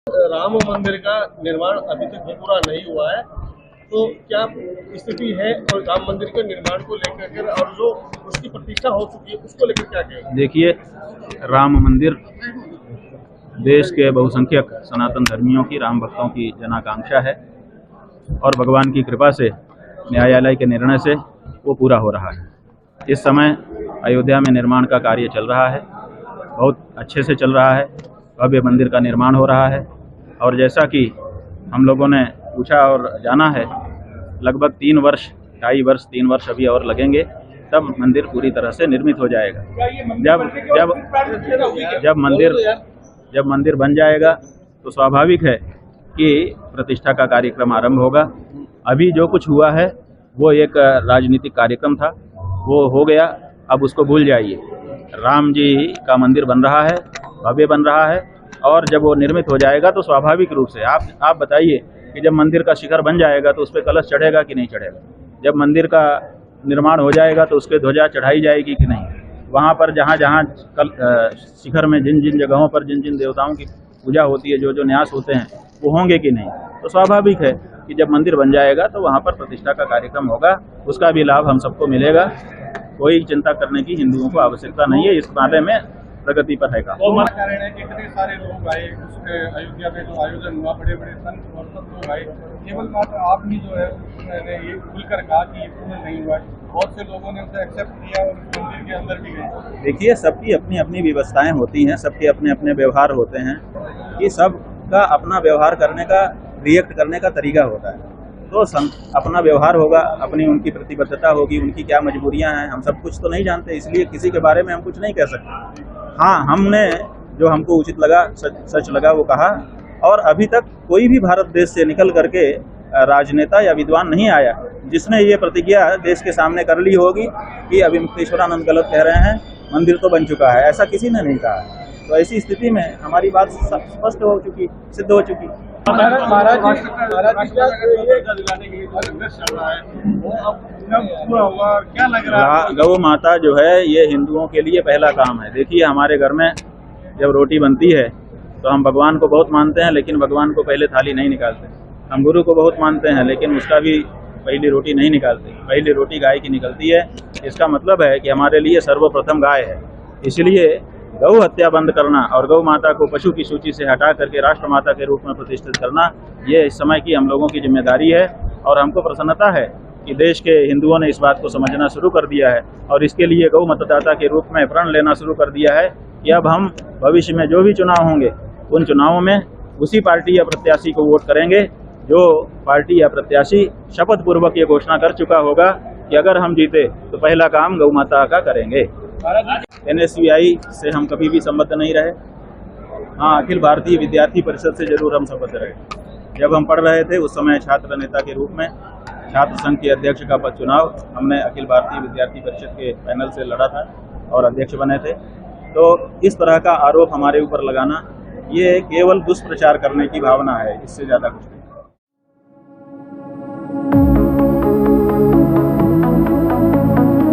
राम मंदिर का निर्माण अभी तक पूरा नहीं हुआ है, तो क्या स्थिति है और राम मंदिर के निर्माण को लेकर और जो उसकी प्रतिष्ठा हो चुकी है उसको लेकर क्या कहेंगे? देखिए, राम मंदिर देश के बहुसंख्यक सनातन धर्मियों की, राम भक्तों की जनाकांक्षा है और भगवान की कृपा से, न्यायालय के निर्णय से वो पूरा हो रहा है। इस समय अयोध्या में निर्माण का कार्य चल रहा है, बहुत अच्छे से चल रहा है। भव्य मंदिर का निर्माण हो रहा है और जैसा कि हम लोगों ने पूछा और जाना है, लगभग 3 वर्ष, 2.5 वर्ष, 3 वर्ष अभी और लगेंगे, तब मंदिर पूरी तरह से निर्मित हो जाएगा। जब मंदिर बन जाएगा तो स्वाभाविक है कि प्रतिष्ठा का कार्यक्रम आरंभ होगा। अभी जो कुछ हुआ है वो एक राजनीतिक कार्यक्रम था, वो हो गया, अब उसको भूल जाइए। राम जी का मंदिर बन रहा है, भव्य बन रहा है और जब वो निर्मित हो जाएगा तो स्वाभाविक रूप से आप बताइए कि जब मंदिर का शिखर बन जाएगा तो उस पर कलश चढ़ेगा कि नहीं चढ़ेगा? जब मंदिर का निर्माण हो जाएगा तो उसके ध्वजा चढ़ाई जाएगी कि नहीं? वहाँ पर जहाँ शिखर में जिन जगहों पर जिन देवताओं की पूजा होती है, जो न्यास होते हैं, वो होंगे कि नहीं? तो स्वाभाविक है कि जब मंदिर बन जाएगा तो वहाँ पर प्रतिष्ठा का कार्यक्रम होगा, उसका भी लाभ हम सबको मिलेगा। कोई चिंता करने की हिंदुओं को आवश्यकता नहीं है, इस मामले में प्रगति पर है। कारण है कि कितने सारे लोग आए उसके अयोध्या में जो आयोजन हुआ, बड़े बड़े संत और सब लोग आए, केवल मात्र आपने जो है उसने ये खुलकर कहा कि ये पूर्ण नहीं हुआ। बहुत से लोगों ने उसे एक्सेप्ट किया और मंदिर के अंदर भी गए। देखिए, सबकी अपनी अपनी व्यवस्थाएं होती हैं, सबके अपने अपने व्यवहार होते हैं, कि सबका अपना व्यवहार करने का, रिएक्ट करने का तरीका होता है। तो अपना व्यवहार होगा, अपनी उनकी प्रतिबद्धता होगी, उनकी क्या मजबूरियां हैं, हम सब कुछ तो नहीं जानते, इसलिए किसी के बारे में हम कुछ नहीं कह सकते। हाँ, हमने जो हमको उचित लगा, सच लगा वो कहा, और अभी तक कोई भी भारत देश से निकल करके राजनेता या विद्वान नहीं आया जिसने ये प्रतिज्ञा देश के सामने कर ली होगी कि अभिमुक्तेश्वरानंद गलत कह रहे हैं, मंदिर तो बन चुका है। ऐसा किसी ने नहीं कहा। तो ऐसी स्थिति में हमारी बात स्पष्ट हो चुकी, सिद्ध हो चुकी। क्या लग रहा है? गौ माता जो है ये हिंदुओं के लिए पहला काम है। देखिए, हमारे घर में जब रोटी बनती है तो हम भगवान को बहुत मानते हैं, लेकिन भगवान को पहले थाली नहीं निकालते। हम गुरु को बहुत मानते हैं, लेकिन उसका भी पहली रोटी नहीं निकालते। पहली रोटी गाय की निकलती है। इसका मतलब है कि हमारे लिए सर्वप्रथम गाय है। इसलिए गौ हत्या बंद करना और गौ माता को पशु की सूची से हटा करके राष्ट्र माता के रूप में प्रतिष्ठित करना, ये इस समय की हम लोगों की जिम्मेदारी है। और हमको प्रसन्नता है कि देश के हिंदुओं ने इस बात को समझना शुरू कर दिया है और इसके लिए गौ मतदाता के रूप में प्रण लेना शुरू कर दिया है कि अब हम भविष्य में जो भी चुनाव होंगे, उन चुनावों में उसी पार्टी या प्रत्याशी को वोट करेंगे जो पार्टी या प्रत्याशी शपथ पूर्वक ये घोषणा कर चुका होगा कि अगर हम जीते तो पहला काम गौ माता का करेंगे। NSUI से हम कभी भी संबद्ध नहीं रहे। हाँ, अखिल भारतीय विद्यार्थी परिषद से जरूर हम संबद्ध रहे। जब हम पढ़ रहे थे उस समय छात्र नेता के रूप में छात्र संघ के अध्यक्ष का पद चुनाव हमने अखिल भारतीय विद्यार्थी परिषद के पैनल से लड़ा था और अध्यक्ष बने थे। तो इस तरह का आरोप हमारे ऊपर लगाना, ये केवल दुष्प्रचार करने की भावना है, इससे ज़्यादा कुछ नहीं।